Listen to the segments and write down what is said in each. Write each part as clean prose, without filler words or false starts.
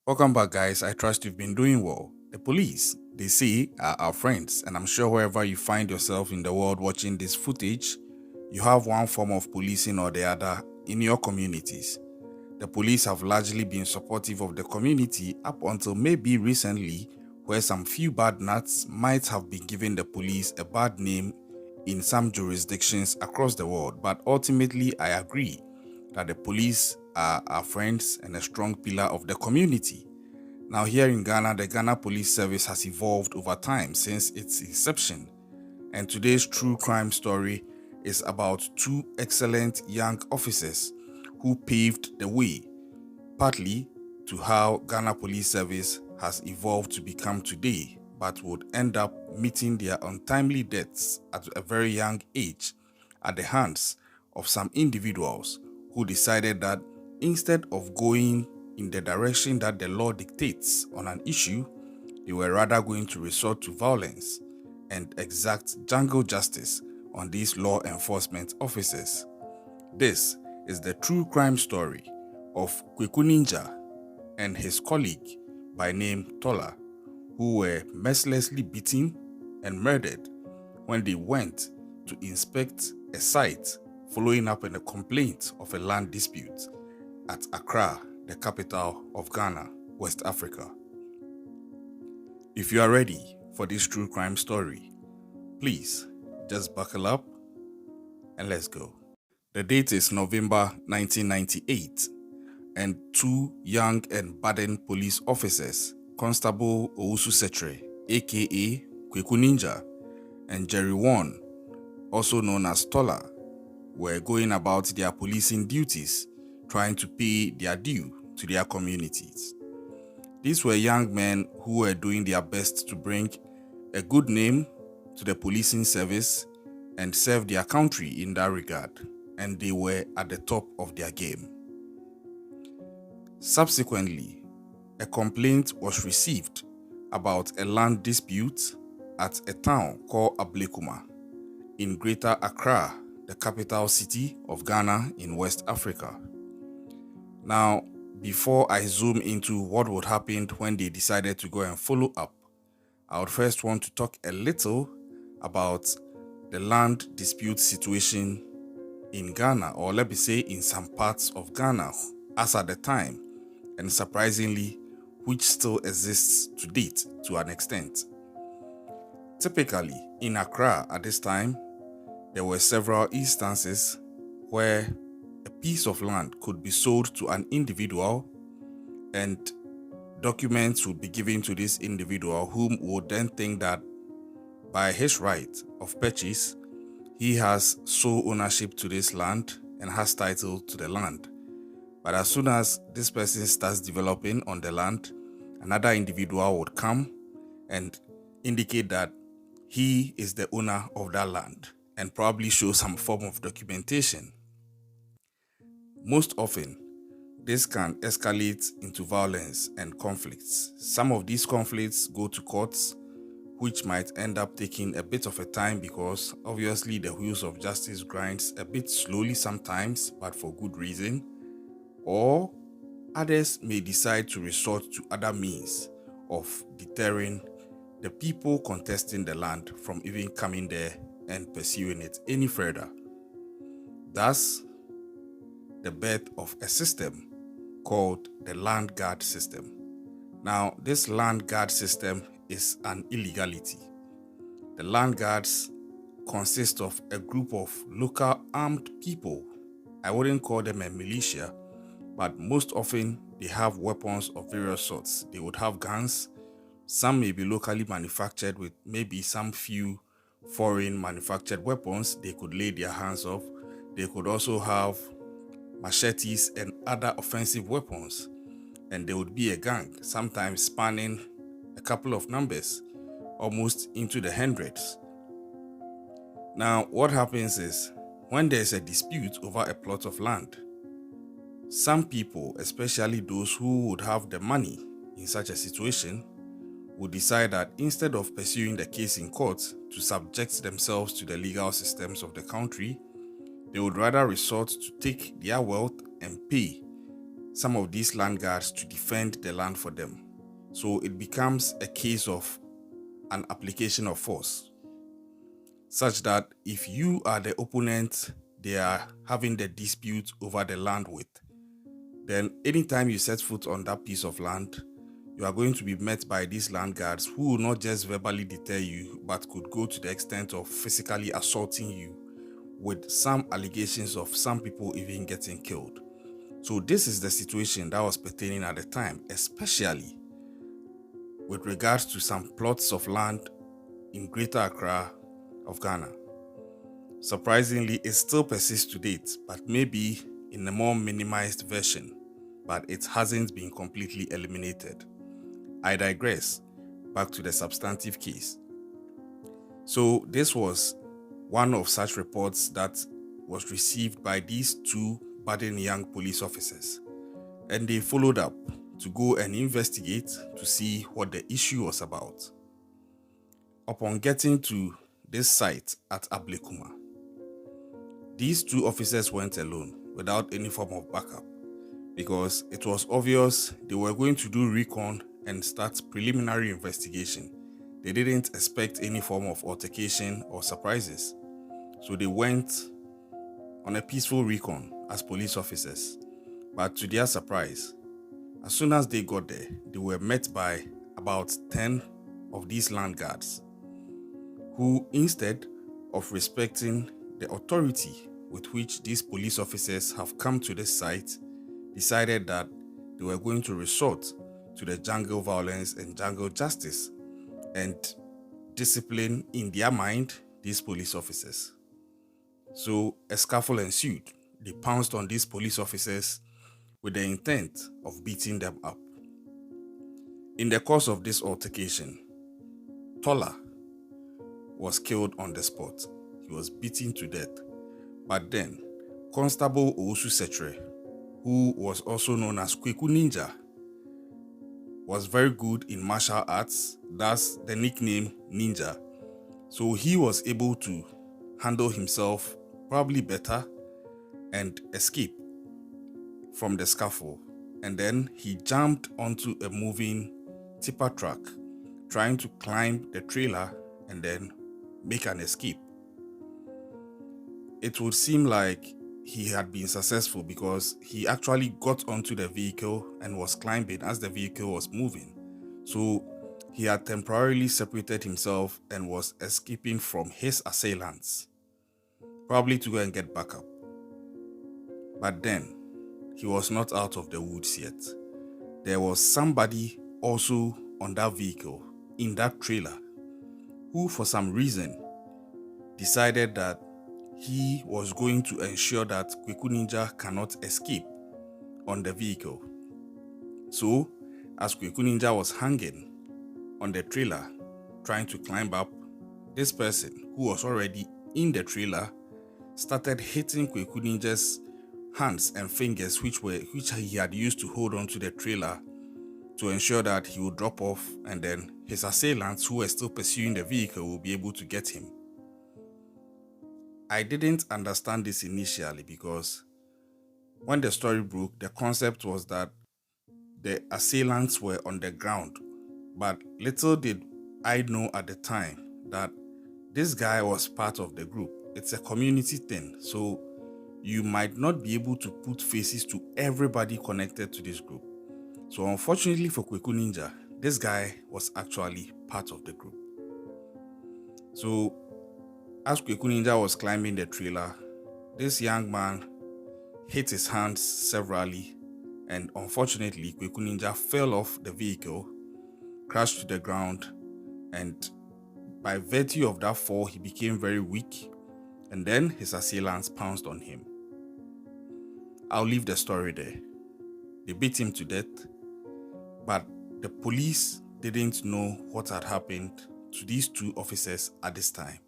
Welcome back, guys. I trust you've been doing well. The police, they say, are our friends, and I'm sure wherever you find yourself in the world watching this footage, you have one form of policing or the other in your communities. The police have largely been supportive of the community up until maybe recently, where some few bad nuts might have been giving the police a bad name in some jurisdictions across the world. But ultimately, I agree that the police are our friends and a strong pillar of the community. Now, here in Ghana, the Ghana Police Service has evolved over time since its inception. And today's true crime story is about two excellent young officers who paved the way, partly to how Ghana Police Service has evolved to become today, but would end up meeting their untimely deaths at a very young age at the hands of some individuals who decided that instead of going in the direction that the law dictates on an issue, they were rather going to resort to violence and exact jungle justice on these law enforcement officers. This is the true crime story of Kwaku Ninja and his colleague by name Tola, who were mercilessly beaten and murdered when they went to inspect a site following up on a complaint of a land dispute at Accra, the capital of Ghana, West Africa. If you are ready for this true crime story, please just buckle up and let's go. The date is November 1998, and two young and budding police officers, Constable Owusu Setre, aka Kwaku Ninja, and Jerry Won, also known as Tola, were going about their policing duties, trying to pay their due to their communities. These were young men who were doing their best to bring a good name to the policing service and serve their country in that regard, and they were at the top of their game. Subsequently, a complaint was received about a land dispute at a town called Ablekuma in Greater Accra, the capital city of Ghana in West Africa. Now, before I zoom into what would happen when they decided to go and follow up, I would first want to talk a little about the land dispute situation in Ghana, or let me say in some parts of Ghana as at the time, and surprisingly, which still exists to date to an extent. Typically, in Accra at this time, there were several instances where a piece of land could be sold to an individual and documents would be given to this individual, whom would then think that by his right of purchase, he has sole ownership to this land and has title to the land. But as soon as this person starts developing on the land, another individual would come and indicate that he is the owner of that land and probably show some form of documentation. Most often, this can escalate into violence and conflicts. Some of these conflicts go to courts, which might end up taking a bit of a time because obviously the wheels of justice grinds a bit slowly sometimes, but for good reason. Or others may decide to resort to other means of deterring the people contesting the land from even coming there and pursuing it any further. Thus, the birth of a system called the land guard system. Now, this land guard system is an illegality. The land guards consist of a group of local armed people. I wouldn't call them a militia, but most often they have weapons of various sorts. They would have guns. Some may be locally manufactured with maybe some few foreign manufactured weapons they could lay their hands off. They could also have machetes and other offensive weapons. And there would be a gang, sometimes spanning a couple of numbers, almost into the hundreds. Now, what happens is, when there's a dispute over a plot of land, some people, especially those who would have the money in such a situation, would decide that instead of pursuing the case in court to subject themselves to the legal systems of the country, they would rather resort to take their wealth and pay some of these land guards to defend the land for them. So it becomes a case of an application of force, such that if you are the opponent they are having the dispute over the land with, then anytime you set foot on that piece of land, you are going to be met by these land guards who will not just verbally deter you, but could go to the extent of physically assaulting you, with some allegations of some people even getting killed. So this is the situation that was pertaining at the time, especially with regards to some plots of land in Greater Accra of Ghana. Surprisingly, it still persists to date, but maybe in a more minimized version, but it hasn't been completely eliminated. I digress. Back to the substantive case. So this was one of such reports that was received by these two budding young police officers, and they followed up to go and investigate to see what the issue was about. Upon getting to this site at Ablekuma, these two officers went alone without any form of backup, because it was obvious they were going to do recon and start preliminary investigation. They didn't expect any form of altercation or surprises. So they went on a peaceful recon as police officers. But to their surprise, as soon as they got there, they were met by about 10 of these land guards, who, instead of respecting the authority with which these police officers have come to this site, decided that they were going to resort to the jungle violence and jungle justice and discipline, in their mind, these police officers. So a scuffle ensued. They pounced on these police officers with the intent of beating them up. In the course of this altercation, Tola was killed on the spot. He was beaten to death. But then, Constable Owusu Setre, who was also known as Kwaku Ninja, was very good in martial arts, thus the nickname Ninja. So he was able to handle himself probably better and escape from the scuffle. And then he jumped onto a moving tipper truck, trying to climb the trailer and then make an escape. It would seem like he had been successful, because he actually got onto the vehicle and was climbing as the vehicle was moving. So he had temporarily separated himself and was escaping from his assailants, probably to go and get backup. But then, he was not out of the woods yet. There was somebody also on that vehicle, in that trailer, who for some reason decided that he was going to ensure that Kwaku Ninja cannot escape on the vehicle. So, as Kwaku Ninja was hanging on the trailer, trying to climb up, this person, who was already in the trailer, started hitting Kwaku Ninja's hands and fingers, which he had used to hold on to the trailer, to ensure that he would drop off, and then his assailants, who were still pursuing the vehicle, will be able to get him. I didn't understand this initially, because when the story broke, the concept was that the assailants were on the ground. But little did I know at the time that this guy was part of the group. It's a community thing, so you might not be able to put faces to everybody connected to this group. So unfortunately for Kwaku Ninja, this guy was actually part of the group. So as Kwaku Ninja was climbing the trailer, this young man hit his hands severally, and unfortunately Kwaku Ninja fell off the vehicle, crashed to the ground, and by virtue of that fall, he became very weak, and then his assailants pounced on him. I'll leave the story there. They beat him to death, but the police didn't know what had happened to these two officers at this time.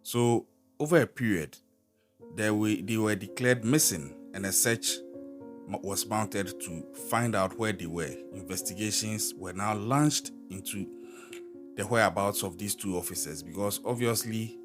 So, over a period, they were declared missing, and a search was mounted to find out where they were. Investigations were now launched into the whereabouts of these two officers, because obviously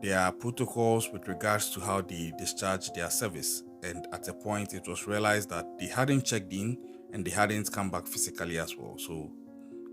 there are protocols with regards to how they discharge their service. and at a point it was realized that they hadn't checked in and they hadn't come back physically as well. So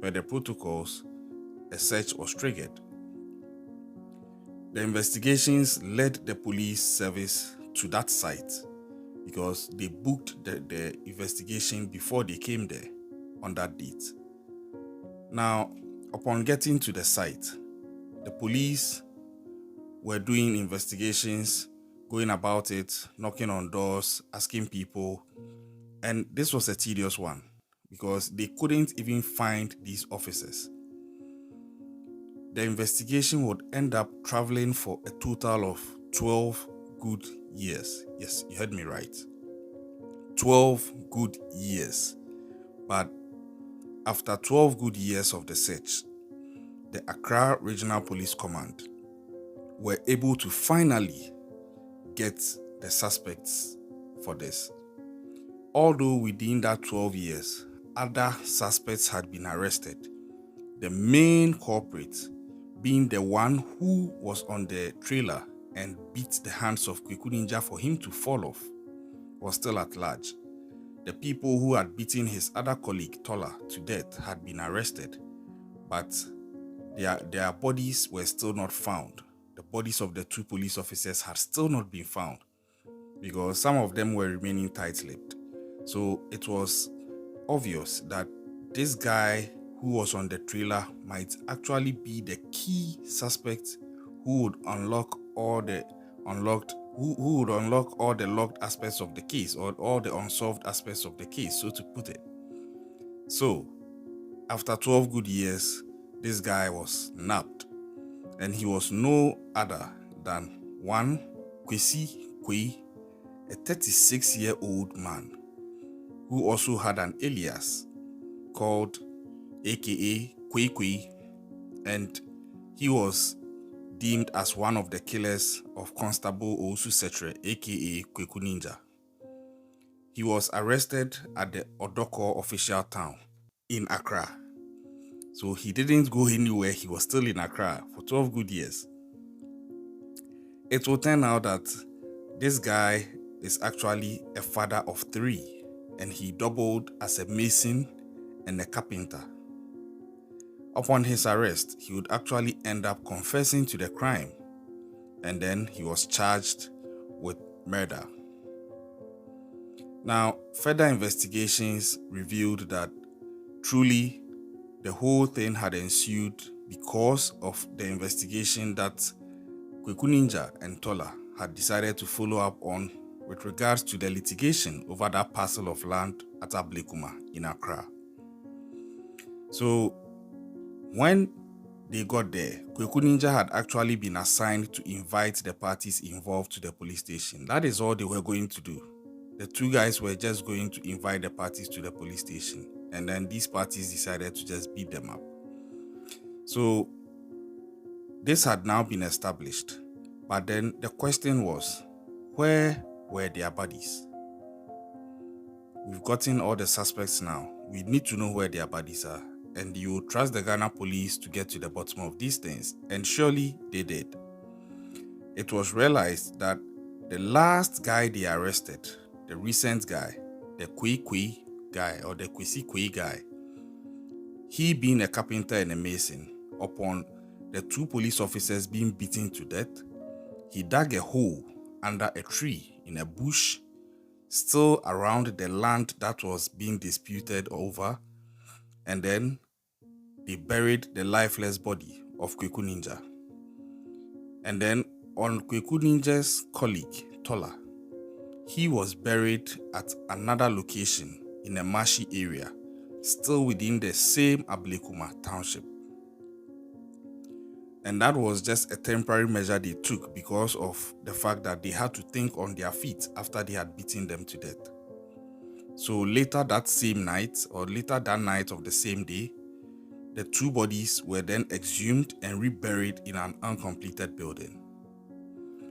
per the protocols, a search was triggered. The investigations led the police service to that site because they booked the investigation before they came there on that date. Now, upon getting to the site, the police were doing investigations, going about it, knocking on doors, asking people, and this was a tedious one because they couldn't even find these officers. The investigation would end up traveling for a total of 12 good years. Yes, you heard me right. 12 good years. But after 12 good years of the search, the Accra Regional Police Command were able to finally get the suspects for this. Although within that 12 years, other suspects had been arrested, the main culprit, being the one who was on the trailer and beat the hands of Kwaku Ninja for him to fall off, was still at large. The people who had beaten his other colleague, Tola, to death had been arrested, but their bodies were still not found. The bodies of the two police officers had still not been found because some of them were remaining tight-lipped. So it was obvious that this guy who was on the trailer might actually be the key suspect who would unlock all the locked aspects of the case, or all the unsolved aspects of the case, so to put it. So, after 12 good years, this guy was nabbed, and he was no other than one Kwesi Kwei, a 36-year-old man who also had an alias called aka Kwei Kwei, and he was deemed as one of the killers of Constable Owusu Setre, aka Kwaku Ninja. He was arrested at the Odoko official town in Accra. So he didn't go anywhere, he was still in Accra for 12 good years. It will turn out that this guy is actually a father of 3, and he doubled as a mason and a carpenter. Upon his arrest, he would actually end up confessing to the crime, and then he was charged with murder. Now, further investigations revealed that truly the whole thing had ensued because of the investigation that Kwaku Ninja and Tola had decided to follow up on with regards to the litigation over that parcel of land at Ablekuma in Accra. So, when they got there, Kwaku Ninja had actually been assigned to invite the parties involved to the police station. That is all they were going to do. The two guys were just going to invite the parties to the police station, and then these parties decided to just beat them up. So this had now been established, but then the question was, where were their bodies? We've gotten all the suspects now. We need to know where their bodies are, and you trust the Ghana police to get to the bottom of these things, and surely they did. It was realized that the last guy they arrested, the recent guy, the Kwei Kwei guy, or the Kwesi Kwei guy, he being a carpenter and a mason, upon the two police officers being beaten to death, he dug a hole under a tree in a bush, still around the land that was being disputed over, and then they buried the lifeless body of Kwaku Ninja. And then on Kwaku Ninja's colleague, Tola, he was buried at another location in a marshy area, still within the same Ablekuma township. And that was just a temporary measure they took because of the fact that they had to think on their feet after they had beaten them to death. So later that same night, or later that night of the same day, the two bodies were then exhumed and reburied in an uncompleted building.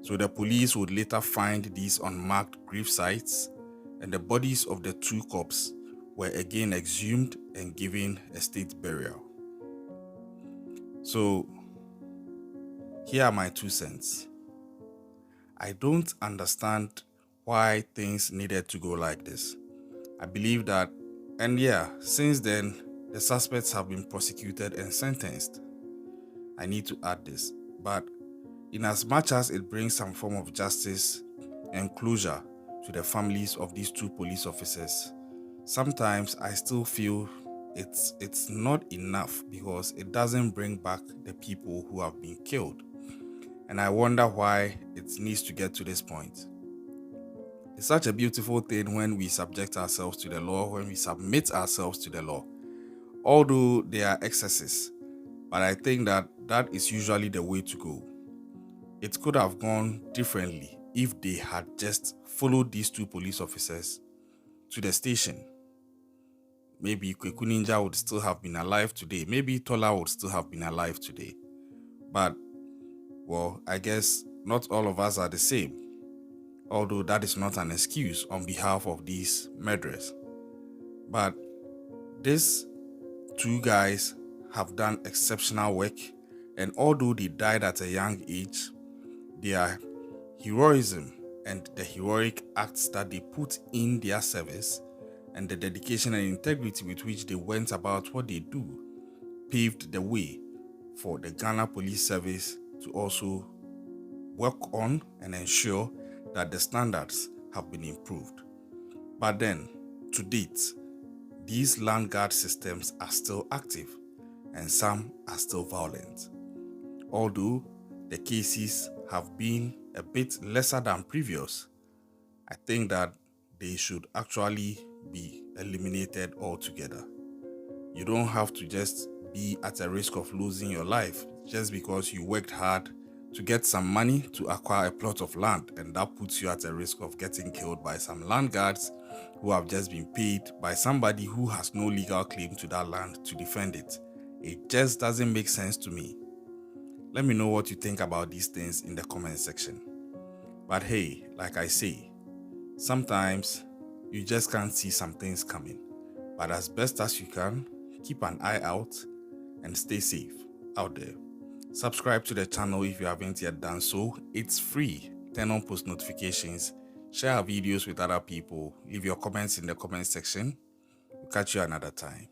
So the police would later find these unmarked grave sites, and the bodies of the two corpses were again exhumed and given a state burial. So here are my 2 cents. I don't understand why things needed to go like this. I believe that, and yeah, since then, the suspects have been prosecuted and sentenced. I need to add this. But in as much as it brings some form of justice and closure to the families of these two police officers, sometimes I still feel it's not enough because it doesn't bring back the people who have been killed. And I wonder why it needs to get to this point. It's such a beautiful thing when we subject ourselves to the law, when we submit ourselves to the law. Although there are excesses, but I think that that is usually the way to go. It could have gone differently if they had just followed these two police officers to the station. Maybe Kwaku Ninja would still have been alive today. Maybe Tola would still have been alive today. But, well, I guess not all of us are the same. Although that is not an excuse on behalf of these murderers. But these two guys have done exceptional work, and although they died at a young age, their heroism and the heroic acts that they put in their service and the dedication and integrity with which they went about what they do paved the way for the Ghana Police Service to also work on and ensure that the standards have been improved. But then, to date, these land guard systems are still active and some are still violent. Although the cases have been a bit lesser than previous, I think that they should actually be eliminated altogether. You don't have to just be at a risk of losing your life just because you worked hard to get some money to acquire a plot of land, and that puts you at a risk of getting killed by some land guards who have just been paid by somebody who has no legal claim to that land to defend it. It just doesn't make sense to me. Let me know what you think about these things in the comment section. But hey, like I say, sometimes you just can't see some things coming. But as best as you can, keep an eye out and stay safe out there. Subscribe to the channel if you haven't yet done so. It's free. Turn on post notifications. Share our videos with other people. Leave your comments in the comment section. We'll catch you another time.